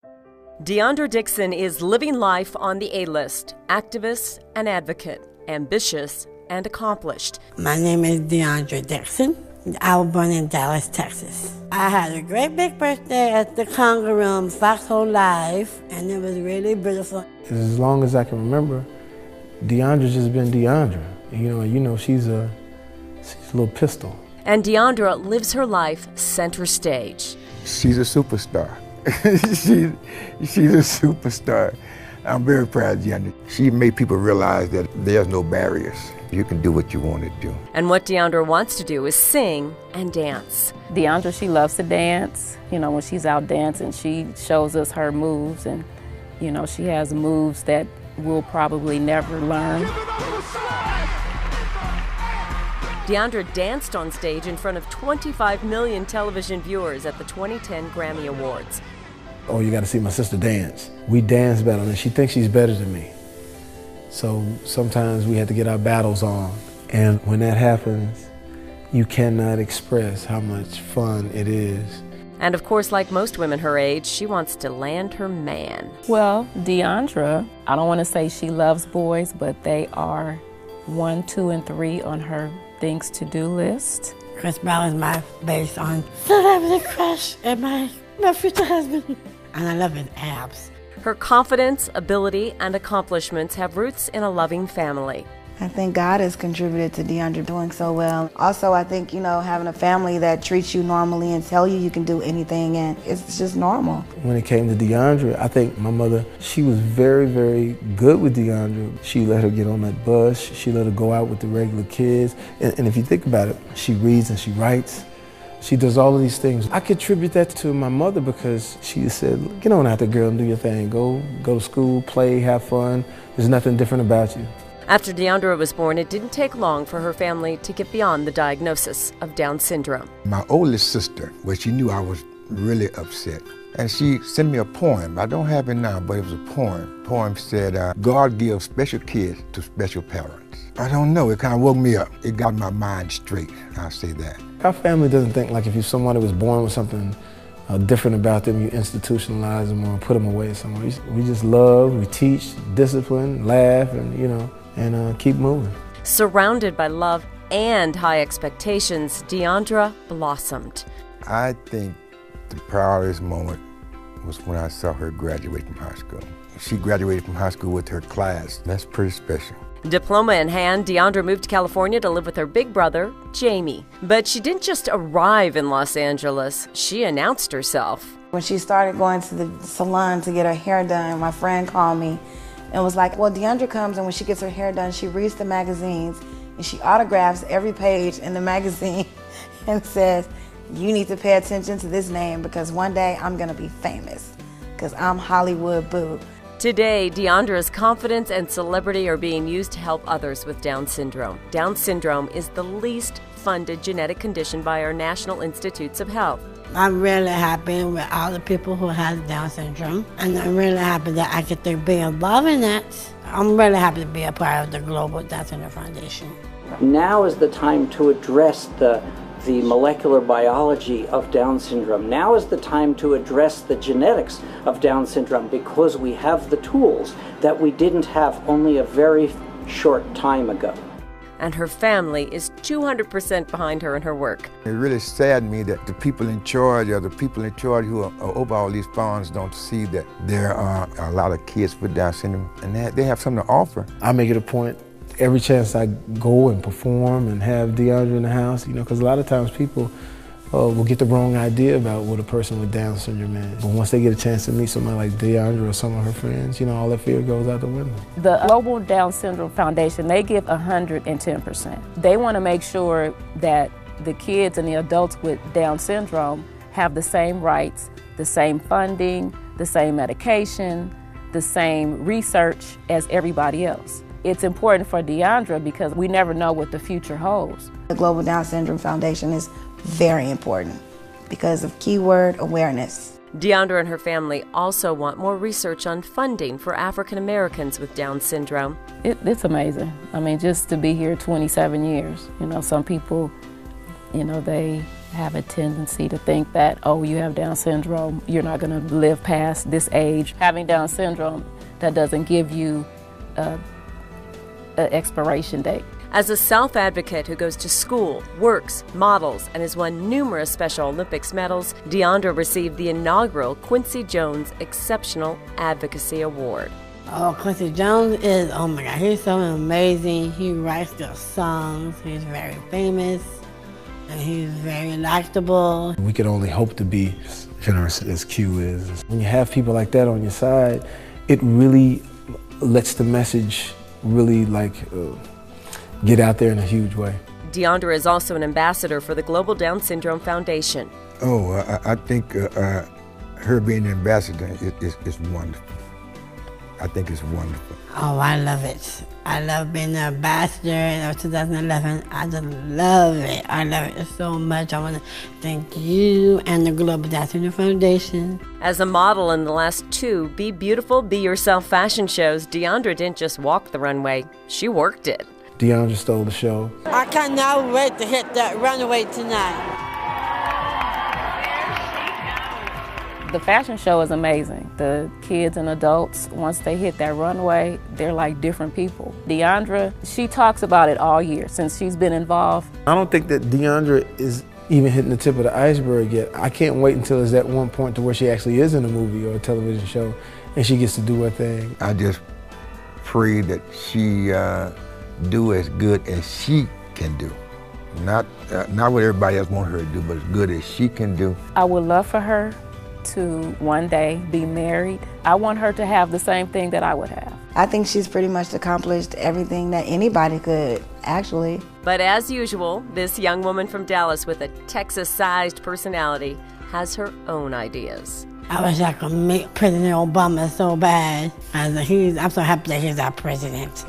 DeOndra Dixon is living life on the A-list, activist and advocate, ambitious and accomplished. My name is DeOndra Dixon. I was born in Dallas, Texas. I had a great big birthday at the Conga Room, Foxhole Live, and it was really beautiful. As long as I can remember, DeOndra's just been DeOndra. She's a little pistol. And DeOndra lives her life center stage. She's a superstar. She's a superstar. I'm very proud of DeOndra. She made people realize that there's no barriers. You can do what you want to do. And what DeOndra wants to do is sing and dance. DeOndra, she loves to dance. When she's out dancing, she shows us her moves, and she has moves that we'll probably never learn. DeOndra danced on stage in front of 25 million television viewers at the 2010 Grammy Awards. Oh, you got to see my sister dance. We dance battle, and she thinks she's better than me. So sometimes we have to get our battles on. And when that happens, you cannot express how much fun it is. And of course, like most women her age, she wants to land her man. Well, DeOndra, I don't want to say she loves boys, but they are 1, 2, and 3 on her things to do list. Chris Brown is my based on celebrity crush and my future husband. And I love his abs. Her confidence, ability, and accomplishments have roots in a loving family. I think God has contributed to DeOndra doing so well. Also, I think, having a family that treats you normally and tell you can do anything, and it's just normal. When it came to DeOndra, I think my mother, she was very, very good with DeOndra. She let her get on that bus. She let her go out with the regular kids. And if you think about it, she reads and she writes. She does all of these things. I contribute that to my mother because she said, get on out there, girl, and do your thing. Go to school, play, have fun. There's nothing different about you. After DeOndra was born, it didn't take long for her family to get beyond the diagnosis of Down syndrome. My oldest sister, she knew I was really upset, and she sent me a poem. I don't have it now, but it was a poem. The poem said, God gives special kids to special parents. I don't know, it kind of woke me up. It got my mind straight, I'll say that. Our family doesn't think like if somebody was born with something different about them, you institutionalize them or put them away somewhere. We just love, we teach, discipline, laugh, and keep moving. Surrounded by love and high expectations, DeOndra blossomed. I think the proudest moment was when I saw her graduate from high school. She graduated from high school with her class. That's pretty special. Diploma in hand, DeOndra moved to California to live with her big brother, Jamie. But she didn't just arrive in Los Angeles, she announced herself. When she started going to the salon to get her hair done, my friend called me and was like, well, DeOndra comes, and when she gets her hair done, she reads the magazines and she autographs every page in the magazine and says, you need to pay attention to this name because one day I'm gonna be famous because I'm Hollywood Boo. Today, DeOndra's confidence and celebrity are being used to help others with Down syndrome. Down syndrome is the least funded genetic condition by our National Institutes of Health. I'm really happy with all the people who have Down syndrome, and I'm really happy that I get to be involved in that. I'm really happy to be a part of the Global Down Syndrome Foundation. Now is the time to address the molecular biology of Down syndrome. Now is the time to address the genetics of Down syndrome because we have the tools that we didn't have only a very short time ago. And her family is 200% behind her in her work. It really saddened me that the people in charge who are over all these funds don't see that there are a lot of kids with Down syndrome and they have something to offer. I make it a point every chance I go and perform and have DeOndra in the house, because a lot of times people will get the wrong idea about what a person with Down syndrome is. But once they get a chance to meet somebody like DeOndra or some of her friends, all that fear goes out the window. The Global Down Syndrome Foundation, they give 110%. They want to make sure that the kids and the adults with Down syndrome have the same rights, the same funding, the same medication, the same research as everybody else. It's important for DeOndra because we never know what the future holds. The Global Down Syndrome Foundation is very important because of keyword awareness. DeOndra and her family also want more research on funding for African Americans with Down syndrome. It's amazing. I mean, just to be here 27 years. Some people, they have a tendency to think that, oh, you have Down syndrome, you're not going to live past this age. Having Down syndrome, that doesn't give you an expiration date. As a self-advocate who goes to school, works, models, and has won numerous Special Olympics medals, DeOndra received the inaugural Quincy Jones Exceptional Advocacy Award. Oh, Quincy Jones is, oh my God, he's so amazing. He writes good songs, he's very famous, and he's very likable. We could only hope to be as generous as Q is. When you have people like that on your side, it really lets the message really get out there in a huge way. DeOndra is also an ambassador for the Global Down Syndrome Foundation. Oh, I think her being an ambassador is wonderful. I think it's wonderful. Oh, I love it. I love being an ambassador of 2011. I just love it. I love it so much. I want to thank you and the Global Down Syndrome Foundation. As a model in the last 2 Be Beautiful, Be Yourself fashion shows, DeOndra didn't just walk the runway, she worked it. DeOndra stole the show. I cannot wait to hit that runway tonight. The fashion show is amazing. The kids and adults, once they hit that runway, they're like different people. DeOndra, she talks about it all year since she's been involved. I don't think that DeOndra is even hitting the tip of the iceberg yet. I can't wait until it's at one point to where she actually is in a movie or a television show and she gets to do her thing. I just pray that she do as good as she can do. Not what everybody else wants her to do, but as good as she can do. I would love for her to one day be married. I want her to have the same thing that I would have. I think she's pretty much accomplished everything that anybody could, actually. But as usual, this young woman from Dallas with a Texas-sized personality has her own ideas. I wish I could meet President Obama so bad. I'm so happy that he's our president.